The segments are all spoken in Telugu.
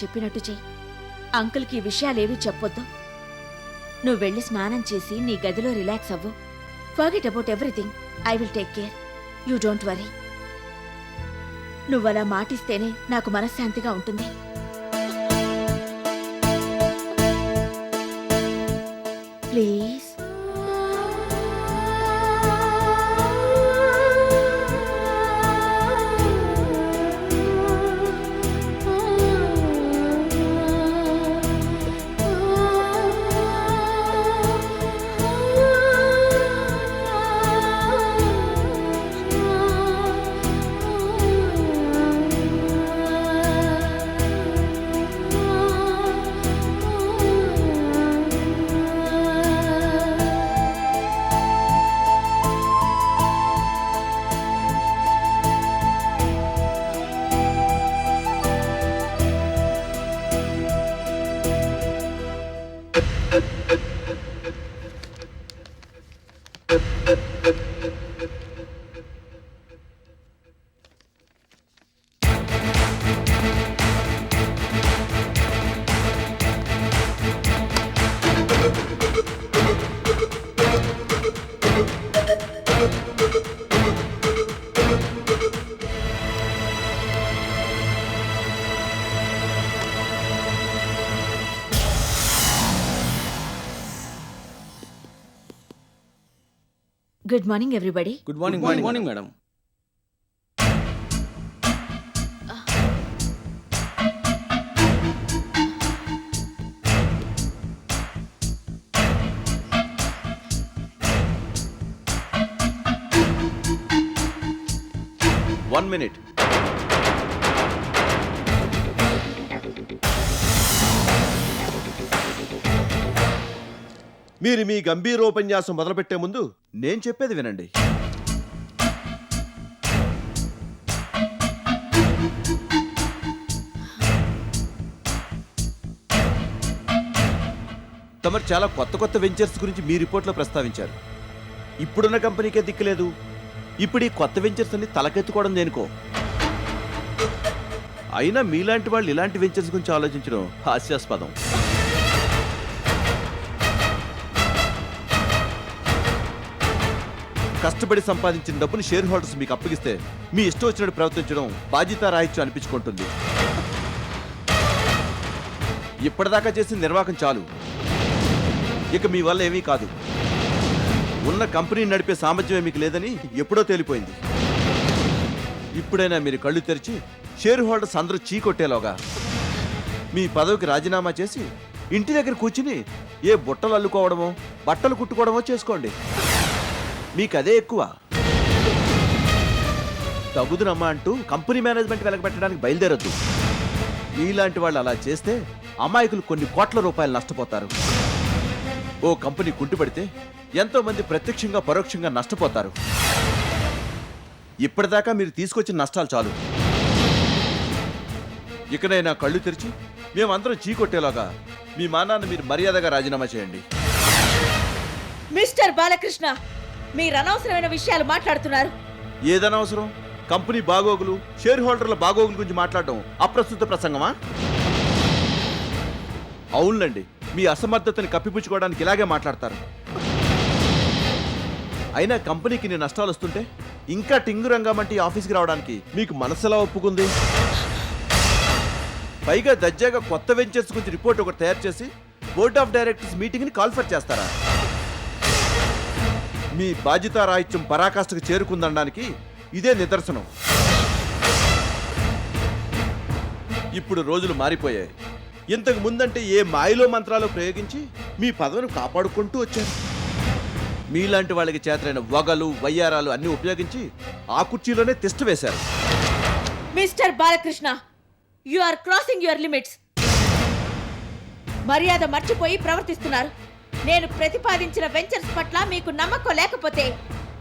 చెప్పినట్టు చెయ్యి. అంకుల్కి ఈ విషయాలేవీ చెప్పొద్దు. నువ్వు వెళ్ళి స్నానం చేసి నీ గదిలో రిలాక్స్ అవ్వు. Forget about everything. I will take care. You don't worry. నువ్వలా మాటిస్తేనే నాకు మనశ్శాంతిగా ఉంటుంది. Please. Good morning, everybody. Good morning, good morning, madam. One minute. మీరు మీ గంభీరోపన్యాసం మొదలుపెట్టే ముందు నేను చెప్పేది వినండి. తమరు చాలా కొత్త వెంచర్స్ గురించి మీ రిపోర్ట్లో ప్రస్తావించారు. ఇప్పుడున్న కంపెనీకే దిక్కులేదు. ఇప్పుడు ఈ కొత్త వెంచర్స్ అన్ని తలకెత్తుకోవడం దేనికో. అయినా మీలాంటి వాళ్ళు ఇలాంటి వెంచర్స్ గురించి ఆలోచించడం హాస్యాస్పదం. కష్టపడి సంపాదించిన డబ్బుని షేర్ హోల్డర్స్ మీకు అప్పగిస్తే మీ ఇష్టం వచ్చినట్టు ప్రవర్తించడం బాధ్యతారాహిత్యం అనిపించుకుంటుంది. ఇప్పటిదాకా చేసిన నిర్వాహకం చాలు. ఇక మీ వల్ల ఏమీ కాదు. ఉన్న కంపెనీని నడిపే సామర్థ్యమే మీకు లేదని ఎప్పుడో తేలిపోయింది. ఇప్పుడైనా మీరు కళ్ళు తెరిచి షేర్ హోల్డర్స్ అందరూ చీకొట్టేలోగా మీ పదవికి రాజీనామా చేసి ఇంటి దగ్గర కూర్చుని ఏ బుట్టలు అల్లుకోవడమో బట్టలు కుట్టుకోవడమో చేసుకోండి. మీకు అదే ఎక్కువ. తగుదునమ్మా అంటూ కంపెనీ మేనేజ్మెంట్ వెలగబెట్టడానికి బయలుదేరొద్దు. మీలాంటి వాళ్ళు అలా చేస్తే అమాయకులు కొన్ని కోట్ల రూపాయలు నష్టపోతారు. ఓ కంపెనీ కుంటుపడితే ఎంతో మంది ప్రత్యక్షంగా పరోక్షంగా నష్టపోతారు. ఇప్పటిదాకా మీరు తీసుకొచ్చిన నష్టాలు చాలు. ఇకనైనా కళ్ళు తెరిచి మేమందరం చీకొట్టేలాగా మీ మానాన్ని మీరు మర్యాదగా రాజీనామా చేయండి. మిస్టర్ బాలకృష్ణ, మీరు అనవసరమైన విషయాలు మాట్లాడుతున్నారు. ఏదనవసరం? కంపెనీ బాగోగులు షేర్ హోల్డర్ల బాగోగుల గురించి మాట్లాడడం అప్రస్తుత ప్రసంగమా? అవునండి, మీ అసమర్థతని కప్పిపుచ్చుకోవడానికి ఇలాగే మాట్లాడతారు. అయినా కంపెనీకి నీ నష్టాలు వస్తుంటే ఇంకా టింగురంగమంటి ఆఫీస్కి రావడానికి మీకు మనసులా ఒప్పుకుంది? పైగా దజ్జాగా కొత్త వెంచర్స్ గురించి రిపోర్ట్ ఒకటి తయారు చేసి బోర్డ్ ఆఫ్ డైరెక్టర్స్ మీటింగ్ని కాల్ఫర్ చేస్తారా? మీ బాధ్యతారాహిత్యం పరాకాష్ఠకు చేరుకుందనడానికి ఇదే నిదర్శనం. ఇప్పుడు రోజులు మారిపోయాయి. ఇంతకు ముందంటే ఏ మాయలో మంత్రాలు ప్రయోగించి మీ పదవిని కాపాడుకుంటూ వచ్చారు. మీలాంటి వాళ్ళకి చేతనైన వగలు వయ్యారాలు అన్ని ఉపయోగించి ఆ కుర్చీలోనే తిష్ట వేశారు. Mister Balakrishna, you are crossing your limits. మర్యాద మర్చిపోయి ప్రవర్తిస్తున్నారు. నేను ప్రతిపాదించిన వెంచర్స్ పట్ల మీకు నమ్మకం లేకపోతే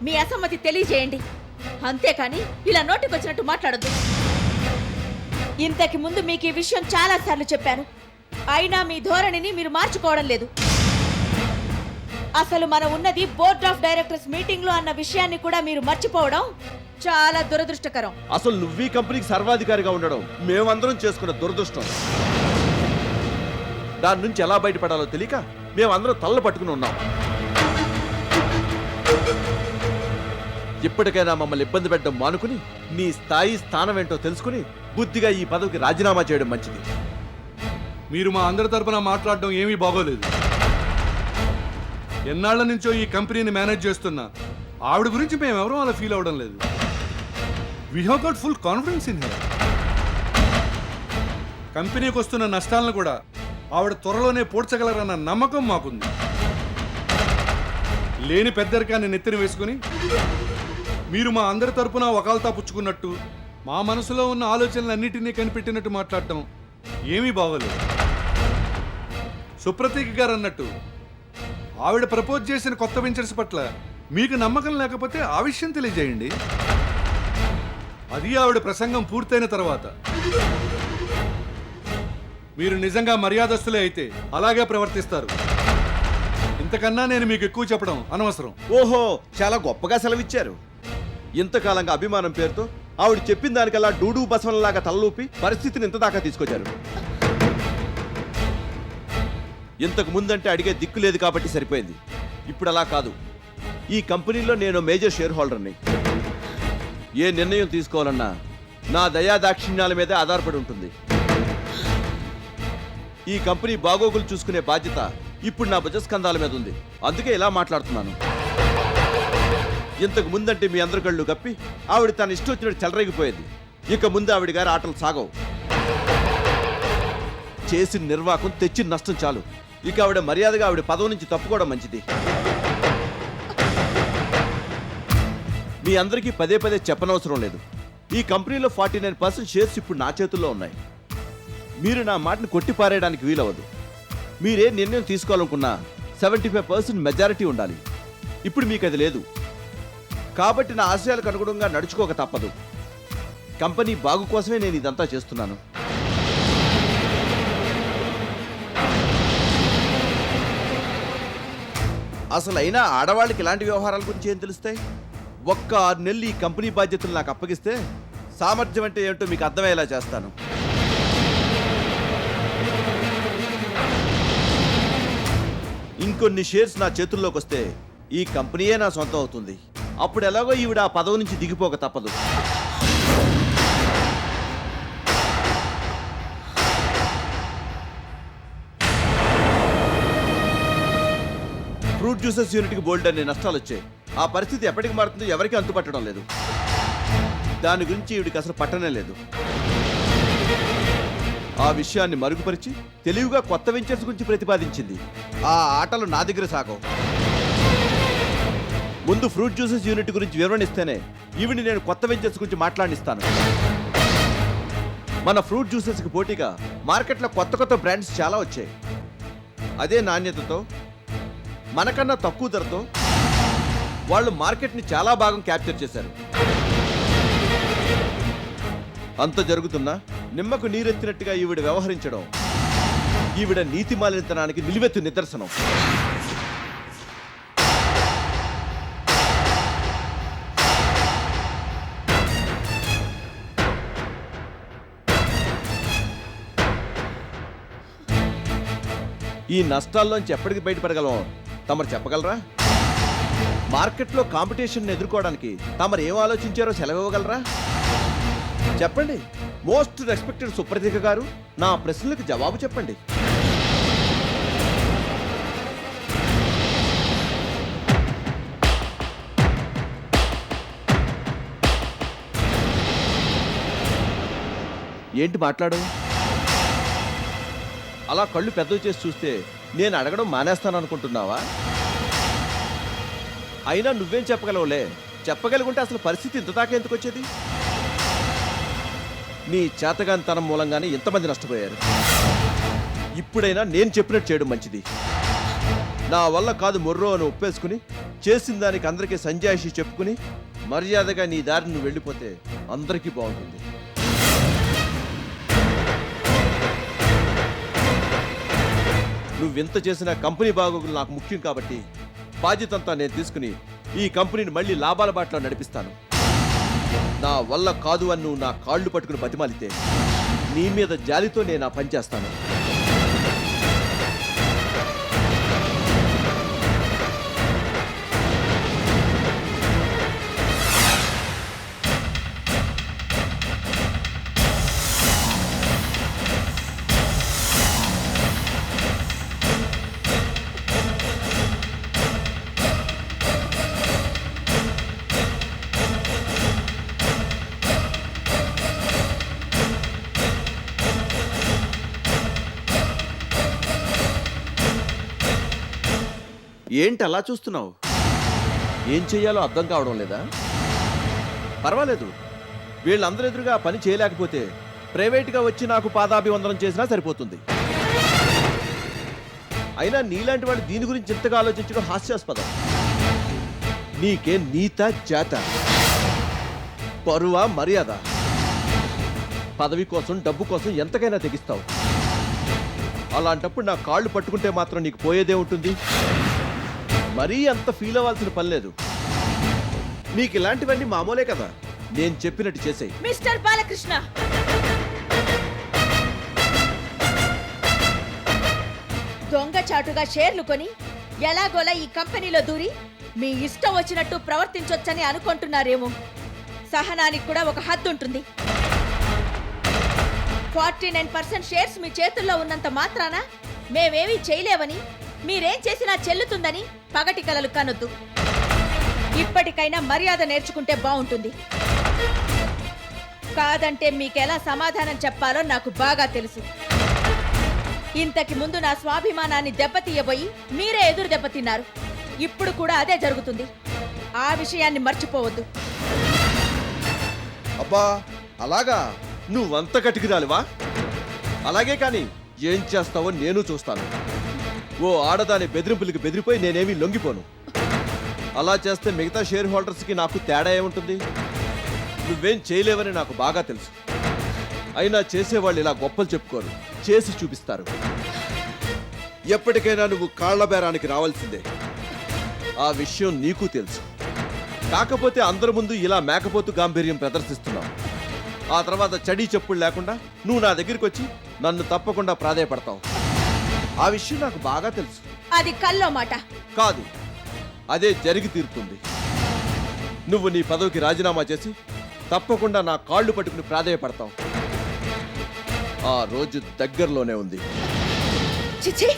మీ అసమ్మతి తెలియజేయండి. అంతేకాని ఇలా నోటికొచ్చినట్టు మాట్లాడొద్దు. ఇంతకు ముందు మీకు ఈ విషయం చాలా సార్లు చెప్పాను. అయినా మీ ధోరణిని మీరు మార్చుకోవడం లేదు. అసలు మనం ఉన్నది బోర్డ్ ఆఫ్ డైరెక్టర్స్ మీటింగ్ లో అన్న విషయాన్ని కూడా మీరు మర్చిపోవడం చాలా దురదృష్టకరం. అసలు నువ్వీ కంపెనీకి సర్వాధికారిగా ఉండడం మేమందరం చేసుకున్న దురదృష్టం. దాని నుంచి ఎలా బయటపడాలో తెలియక మేమందరం తల్ల పట్టుకుని ఉన్నాం. ఇప్పటికైనా మమ్మల్ని ఇబ్బంది పెట్టడం మానుకుని నీ స్థాయి స్థానం ఏంటో తెలుసుకుని బుద్ధిగా ఈ పదవికి రాజీనామా చేయడం మంచిది. మీరు మా అందరి తరపున మాట్లాడడం ఏమీ బాగోలేదు. ఎన్నాళ్ల నుంచో ఈ కంపెనీని మేనేజ్ చేస్తున్నా ఆవిడ గురించి మేము ఎవరూ అలా ఫీల్ అవ్వడం లేదు. We have got full confidence in her. కంపెనీకి వస్తున్న నష్టాలను కూడా ఆవిడ త్వరలోనే పూడ్చగలరన్న నమ్మకం మాకుంది. లేని పెద్దరికాన్ని నెత్తిన వేసుకుని మీరు మా అందరి తరపున వకాల్తా పుచ్చుకున్నట్టు మా మనసులో ఉన్న ఆలోచనలన్నిటినీ కనిపెట్టినట్టు మాట్లాడటం ఏమీ బాగోలేదు. సుప్రతీక్ గారు అన్నట్టు ఆవిడ ప్రపోజ్ చేసిన కొత్త వెంచర్స్ పట్ల మీకు నమ్మకం లేకపోతే ఆ విషయం తెలియజేయండి. అది ఆవిడ ప్రసంగం పూర్తయిన తర్వాత. మీరు నిజంగా మర్యాదస్తులే అయితే అలాగే ప్రవర్తిస్తారు. ఇంతకన్నా నేను మీకు ఎక్కువ చెప్పడం అనవసరం. ఓహో, చాలా గొప్పగా సెలవిచ్చారు. ఇంతకాలంగా అభిమానం పేరుతో ఆవిడ చెప్పిన దానికల్లా డూడు బసవనలాగా తలలూపి పరిస్థితిని ఇంత దాకా తీసుకొచ్చారు. ఇంతకు ముందంటే అడిగే దిక్కు లేదు కాబట్టి సరిపోయింది. ఇప్పుడు అలా కాదు. ఈ కంపెనీలో నేను మేజర్ షేర్ హోల్డర్ని. ఏ నిర్ణయం తీసుకోవాలన్నా నా దయాదాక్షిణ్యాల మీదే ఆధారపడి ఉంటుంది. ఈ కంపెనీ బాగోగులు చూసుకునే బాధ్యత ఇప్పుడు నా భుజస్కంధాల మీద ఉంది. అందుకే ఇలా మాట్లాడుతున్నాను. ఇంతకు ముందంటే మీ అందరి కళ్ళు కప్పి ఆవిడ తన ఇష్టం వచ్చినట్టు చెలరేగిపోయేది. ఇక ముందు ఆవిడ గారి ఆటలు సాగవు. చేసిన నిర్వాకం తెచ్చిన నష్టం చాలు. ఇక ఆవిడ మర్యాదగా ఆవిడ పదవి నుంచి తప్పుకోవడం మంచిది. మీ అందరికీ పదే పదే చెప్పనవసరం లేదు. ఈ కంపెనీలో 49% షేర్స్ ఇప్పుడు నా చేతుల్లో ఉన్నాయి. మీరు నా మాటను కొట్టిపారేయడానికి వీలవదు. మీరే నిర్ణయం తీసుకోవాలనుకున్నా 75% మెజారిటీ ఉండాలి. ఇప్పుడు మీకు అది లేదు. కాబట్టి నా ఆశయాలకు అనుగుణంగా నడుచుకోక తప్పదు. కంపెనీ బాగు కోసమే నేను ఇదంతా చేస్తున్నాను. అసలు అయినా ఆడవాళ్ళకి ఇలాంటి వ్యవహారాల గురించి ఏం తెలుస్తాయి? ఒక్క 6 నెలలు ఈ కంపెనీ బాధ్యతలు నాకు అప్పగిస్తే సామర్థ్యం అంటే ఏంటో మీకు అర్థమయ్యేలా చేస్తాను. ఇంకొన్ని షేర్స్ నా చేతుల్లోకి వస్తే ఈ కంపెనీయే నా సొంతం అవుతుంది. అప్పుడు ఎలాగో ఈవిడ ఆ పదవి నుంచి దిగిపోక తప్పదు. ఫ్రూట్ జ్యూసెస్ యూనిట్కి బోల్డ్ అనే నష్టాలు వచ్చాయి. ఆ పరిస్థితి ఎప్పటికి మారుతుందో ఎవరికీ అంతుపట్టడం లేదు. దాని గురించి ఈవిడికి అసలు పట్టనే లేదు. ఆ విషయాన్ని మరుగుపరిచి తెలివిగా కొత్త వెంచర్స్ గురించి ప్రతిపాదించింది. ఆ ఆటలు నా దగ్గర సాగవు. ముందు ఫ్రూట్ జ్యూసెస్ యూనిట్ గురించి వివరణిస్తేనే ఈవిని నేను కొత్త వెంచర్స్ గురించి మాట్లాడిస్తాను. మన ఫ్రూట్ జ్యూసెస్కి పోటీగా మార్కెట్లో కొత్త కొత్త బ్రాండ్స్ చాలా వచ్చాయి. అదే నాణ్యతతో మనకన్నా తక్కువ ధరతో వాళ్ళు మార్కెట్ని చాలా భాగం క్యాప్చర్ చేశారు. అంత జరుగుతున్నా నిమ్మకు నీరెత్తినట్టుగా ఈవిడ వ్యవహరించడం ఈవిడ నీతిమాలినతనానికి నిలువెత్తు నిదర్శనం. ఈ నష్టాల్లోంచి ఎప్పటికి బయటపడగలం తమరు చెప్పగలరా? మార్కెట్లో కాంపిటీషన్ ఎదుర్కోవడానికి తమరు ఏం ఆలోచించారో సెలవివ్వగలరా? చెప్పండి. మోస్ట్ రెస్పెక్టెడ్ సుప్రతీక గారు, నా ప్రశ్నలకు జవాబు చెప్పండి. ఏంటి మాట్లాడు? అలా కళ్ళు పెద్దవి చేసి చూస్తే నేను అడగడం మానేస్తాను అనుకుంటున్నావా? అయినా నువ్వేం చెప్పగలవులే. చెప్పగలుగుంటే అసలు పరిస్థితి ఇంత దాకా ఎందుకు వచ్చేది? నీ చేతగానితనం మూలంగానే ఎంతమంది నష్టపోయారు. ఇప్పుడైనా నేను చెప్పినట్టు చేయడం మంచిది. నా వల్ల కాదు మొర్రో అని ఒప్పేసుకుని చేసిన దానికి అందరికీ సంజాయిషి చెప్పుకుని మర్యాదగా నీ దారిని నువ్వు వెళ్ళిపోతే అందరికీ బాగుంటుంది. నువ్వెంత చేసినా కంపెనీ బాగోగులు నాకు ముఖ్యం కాబట్టి బాధ్యతంతా నేను తీసుకుని ఈ కంపెనీని మళ్ళీ లాభాల బాటలో నడిపిస్తాను. నా వల్ల కాదు అని నువ్వు నా కాళ్ళు పట్టుకుని బతిమాలితే నీ మీద జాలితో నేను ఆ పని చేస్తాను. ఏంటి అలా చూస్తున్నావు? ఏం చెయ్యాలో అర్థం కావడం లేదా? పర్వాలేదు, వీళ్ళందరూ ఎదురుగా ఆ పని చేయలేకపోతే ప్రైవేట్గా వచ్చి నాకు పాదాభివందనం చేసినా సరిపోతుంది. అయినా నీలాంటి వాడు దీని గురించి ఇంతగా ఆలోచించడం హాస్యాస్పదం. నీకే నీత జాత, పరువా, మర్యాద, పదవి కోసం డబ్బు కోసం ఎంతకైనా తెగిస్తావు. అలాంటప్పుడు నా కాళ్ళు పట్టుకుంటే మాత్రం నీకు పోయేదే ఉంటుంది. మరీ అంత ఫీల్ అవ్వాల్సిన పని లేదు. నీకు ఇలాంటివన్నీ మామూలే కదా. నేను చెప్పినట్టు చేసేయి. మిస్టర్ బాలకృష్ణ, దొంగచాటుగా షేర్లు కొని ఎలాగోలా ఈ కంపెనీలో దూరి మీ ఇష్టం వచ్చినట్టు ప్రవర్తించొచ్చని అనుకుంటున్నారేమో. సహనానికి కూడా ఒక హద్దు ఉంటుంది. 49% షేర్స్ మీ చేతుల్లో ఉన్నంత మాత్రాన మేమేమీ చేయలేవని, మీరేం చేసినా చెల్లుతుందని పగటి కలలు కనొద్దు. ఇప్పటికైనా మర్యాద నేర్చుకుంటే బాగుంటుంది. కాదంటే మీకెలా సమాధానం చెప్పాలో నాకు బాగా తెలుసు. ఇంతకి ముందు నా స్వాభిమానాన్ని దెబ్బతీయబోయి మీరే ఎదురు దెబ్బతిన్నారు. ఇప్పుడు కూడా అదే జరుగుతుంది. ఆ విషయాన్ని మర్చిపోవద్దు. అబ్బా, అలాగా? నువ్వంత కటికిరాలివా? అలాగే కానీ ఏం చేస్తావో నేను చూస్తాను. ఓ ఆడదాని బెదిరింపులకి బెదిరిపోయి నేనేమీ లొంగిపోను. అలా చేస్తే మిగతా షేర్ హోల్డర్స్కి నాకు తేడా ఏముంటుంది? నువ్వేం చేయలేవని నాకు బాగా తెలుసు. అయినా చేసేవాళ్ళు ఇలా గొప్పలు చెప్పుకోరు, చేసి చూపిస్తారు. ఎప్పటికైనా నువ్వు కాళ్ల బేరానికి రావాల్సిందే. ఆ విషయం నీకు తెలుసు. కాకపోతే అందరి ముందు ఇలా మేకపోతు గాంభీర్యం ప్రదర్శిస్తున్నావు. ఆ తర్వాత చడీ చెప్పులు లేకుండా నువ్వు నా దగ్గరికి వచ్చి నన్ను తప్పకుండా ప్రాధేయపడతావు. ఆ విషయం నాకు బాగా తెలుసు. అది కల్లో మాట కాదు, అదే జరిగి తీరుతుంది. నువ్వు నీ పదవికి రాజీనామా చేసి తప్పకుండా నా కాళ్ళు పట్టుకుని ప్రాధేయపడతావు. ఆ రోజు దగ్గరలోనే ఉంది. చిచి,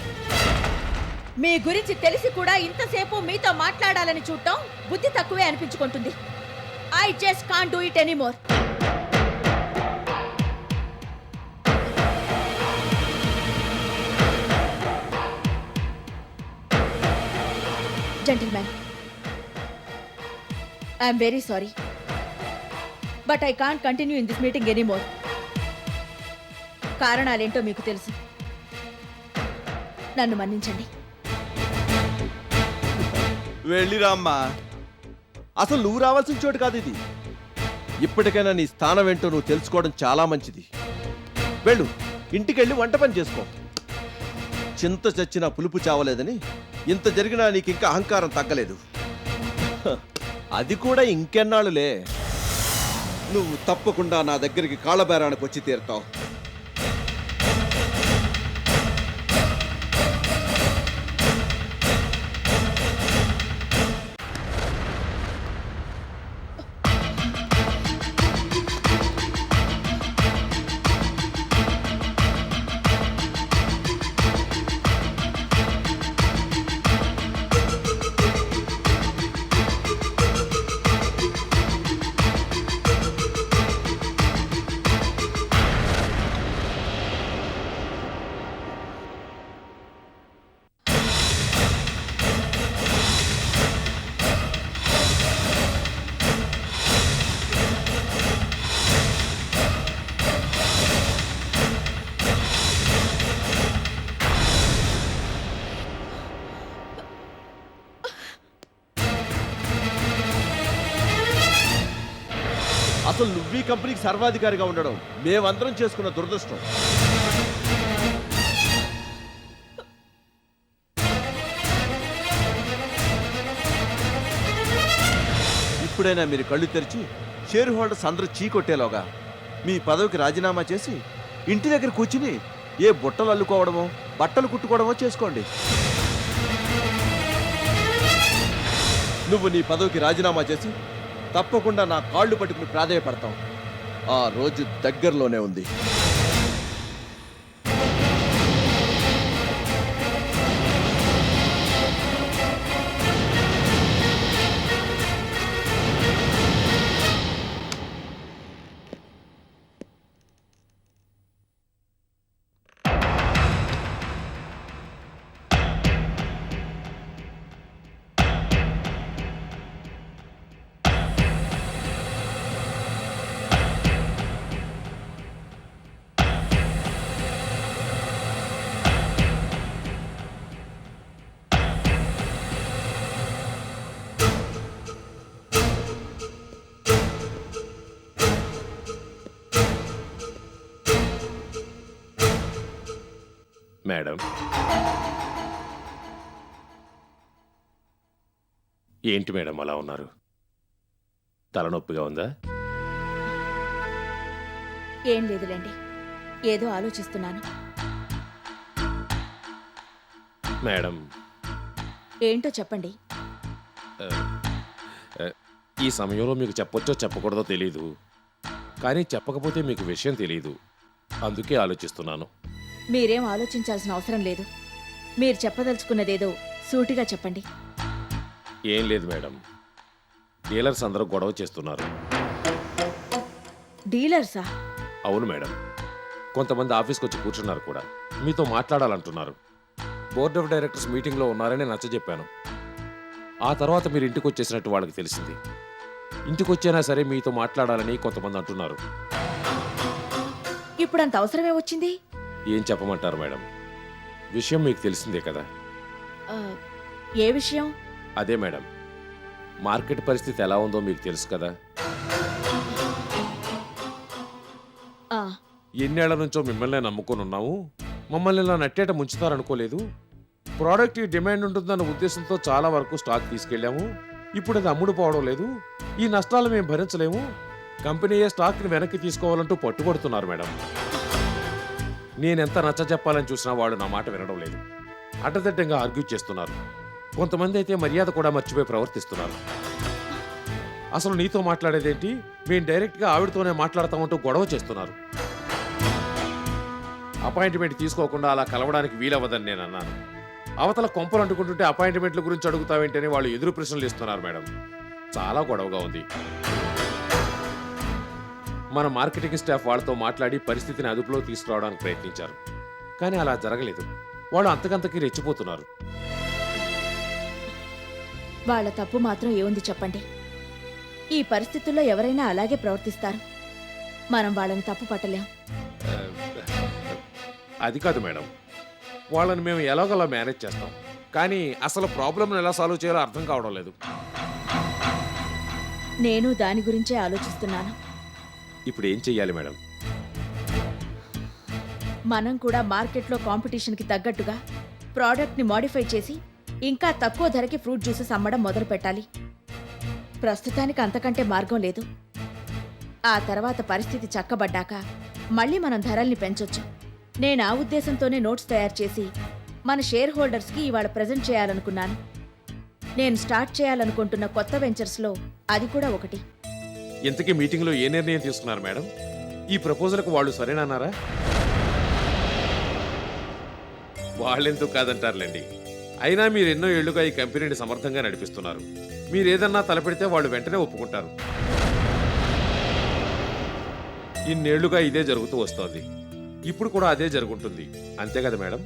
మీ గురించి తెలిసి కూడా ఇంతసేపు మీతో మాట్లాడాలని చూడటం బుద్ధి తక్కువే అనిపించుకుంటుంది. I just can't do it anymore. Gentlemen, I am very sorry, but I can't continue in this meeting anymore. కారణాలేంటో మీకు తెలుసు. నన్ను మన్నించండి. వెళ్ళిరామ్మా. అసలు నువ్వు రావాల్సిన చోటు కాదు ఇది. ఇప్పటికైనా నీ స్థానం ఏంటో నువ్వు తెలుసుకోవడం చాలా మంచిది. వెళ్ళు, ఇంటికెళ్ళి వంట పని చేసుకో. చింత చచ్చినా పులుపు చావలేదని ఇంత జరిగినా నీకు ఇంకా అహంకారం తగ్గలేదు. హ, అది కూడా ఇంకెన్నాళ్ళులే. నువ్వు తప్పకుండా నా దగ్గరికి కాళ్ళబేరానికి వచ్చి తీరుతావు. అసలు నువ్వీ కంపెనీకి సర్వాధికారిగా ఉండడం మేమందరం చేసుకున్న దురదృష్టం. ఇప్పుడైనా మీరు కళ్ళు తెరిచి షేర్ హోల్డర్స్ అందరూ చీకొట్టేలోగా మీ పదవికి రాజీనామా చేసి ఇంటి దగ్గర కూర్చుని ఏ బుట్టలు అల్లుకోవడమో బట్టలు కుట్టుకోవడమో చేసుకోండి. నువ్వు నీ పదవికి రాజీనామా చేసి తప్పకుండా నా కాళ్ళు పట్టుకుని ప్రాధేయపడతావు. ఆ రోజు దగ్గరలోనే ఉంది. మేడం ఏంటి మేడం అలా ఉన్నారు? తలనొప్పిగా ఉందా? ఏం లేదులేండి, ఏదో ఆలోచిస్తున్నాను. మేడం ఏంటో చెప్పండి. ఈ సమయంలో మీకు చెప్పొచ్చో చెప్పకూడదో తెలీదు, కానీ చెప్పకపోతే మీకు విషయం తెలీదు, అందుకే ఆలోచిస్తున్నాను. మీరేం ఆలోచించాల్సిన అవసరం లేదు. మీరు చెప్పదలుచుకున్నదేదో సూటిగా చెప్పండి. ఏం లేదు మేడం, డీలర్స్ అందరూ గొడవ చేస్తున్నారు. డీలర్సా? అవును మేడం, కొంతమంది ఆఫీస్కి వచ్చి కూర్చున్నారు కూడా, మీతో మాట్లాడాలంటున్నారు. బోర్డ్ ఆఫ్ డైరెక్టర్స్ మీటింగ్లో ఉన్నారని నచ్చజెప్పాను. ఆ తర్వాత మీరు ఇంటికి వచ్చేసినట్టు వాళ్ళకి తెలిసింది. ఇంటికి వచ్చైనా సరే మీతో మాట్లాడాలని కొంతమంది అంటున్నారు. ఇప్పుడు అంత అవసరమే వచ్చింది? ఏం చెప్పమంటారు మేడం, విషయం మీకు తెలిసిందే కదా. ఆ, ఏ విషయం? అదే మేడం, మార్కెట్ పరిస్థితి ఎలా ఉందో మీకు తెలుసు కదా. ఆ, ఎన్నేళ్ల నుంచో మిమ్మల్నే నమ్ముకొని ఉన్నాము, మమ్మల్ని ఇలా నట్టేట ముంచుతారనుకోలేదు. ప్రోడక్ట్ డిమాండ్ ఉంటుందన్న ఉద్దేశంతో చాలా వరకు స్టాక్ తీసుకెళ్ళాము. ఇప్పుడు అది అమ్ముడు పోవడం లేదు. ఈ నష్టాలు మేము భరించలేము. కంపెనీయే స్టాక్ని వెనక్కి తీసుకోవాలంటూ పట్టుబడుతున్నారు మేడం. నేనెంత నచ్చ చెప్పాలని చూసినా వాళ్ళు నా మాట వినడం లేదు. అడ్డదిడ్డంగా ఆర్గ్యూ చేస్తున్నారు. కొంతమంది అయితే మర్యాద కూడా మర్చిపోయి ప్రవర్తిస్తున్నారు. అసలు నీతో మాట్లాడేదేంటి, మేము డైరెక్ట్గా ఆవిడతోనే మాట్లాడతామంటూ గొడవ చేస్తున్నారు. అపాయింట్మెంట్ తీసుకోకుండా అలా కలవడానికి వీలవ్వదని నేను అన్నాను. అవతల కొంపలు అంటుకుంటుంటే అపాయింట్మెంట్ల గురించి అడుగుతావేంటని వాళ్ళు ఎదురు ప్రశ్నలు ఇస్తున్నారు మేడం. చాలా గొడవగా ఉంది. మన మార్కెటింగ్ స్టాఫ్ వాళ్ళతో మాట్లాడి పరిస్థితిని అదుపులో తీసుకురావడానికి ప్రయత్నించారు, కానీ అలా జరగలేదు. వాళ్ళు అంతకంతకీ రెచ్చిపోతున్నారు. వాళ్ళ తప్పు మాత్రం ఏముంది చెప్పండి? ఈ పరిస్థితుల్లో ఎవరైనా అలాగే ప్రవర్తిస్తారు. మనం వాళ్ళని తప్పు పట్టలేం. అది కాదు మేడం, వాళ్ళని మేము ఎలాగోలా మేనేజ్ చేస్తాం, కానీ అసలు ప్రాబ్లంను ఎలా సాల్వ్ చేయాలో అర్థం కావడం లేదు. నేను దాని గురించే ఆలోచిస్తున్నాను. ఇప్పుడు ఏం చెయ్యాలి మేడం? మనం కూడా మార్కెట్లో కాంపిటీషన్కి తగ్గట్టుగా ప్రోడక్ట్ని మోడిఫై చేసి ఇంకా తక్కువ ధరకి ఫ్రూట్ జ్యూసెస్ అమ్మడం మొదలు పెట్టాలి. ప్రస్తుతానికి అంతకంటే మార్గం లేదు. ఆ తర్వాత పరిస్థితి చక్కబడ్డాక మళ్ళీ మనం ధరల్ని పెంచొచ్చు. నేను ఆ ఉద్దేశంతోనే నోట్స్ తయారు చేసి మన షేర్ హోల్డర్స్కి ఇవాళ ప్రజెంట్ చేయాలనుకున్నాను. నేను స్టార్ట్ చేయాలనుకుంటున్న కొత్త వెంచర్స్లో అది కూడా ఒకటి. ఇంతకీ మీటింగ్లో ఏ నిర్ణయం తీసుకున్నారు మేడం? ఈ ప్రపోజల్కి వాళ్ళు సరేనన్నారా? వాళ్ళెందుకు కాదంటారులేండి. అయినా మీరు ఎన్నో ఏళ్లుగా ఈ కంపెనీని సమర్థంగా నడిపిస్తున్నారు. మీరు ఏదన్నా తలపెడితే వాళ్ళు వెంటనే ఒప్పుకుంటారు. ఇన్నేళ్లుగా ఇదే జరుగుతూ వస్తోంది, ఇప్పుడు కూడా అదే జరుగుతుంది. అంతే కదా మేడం?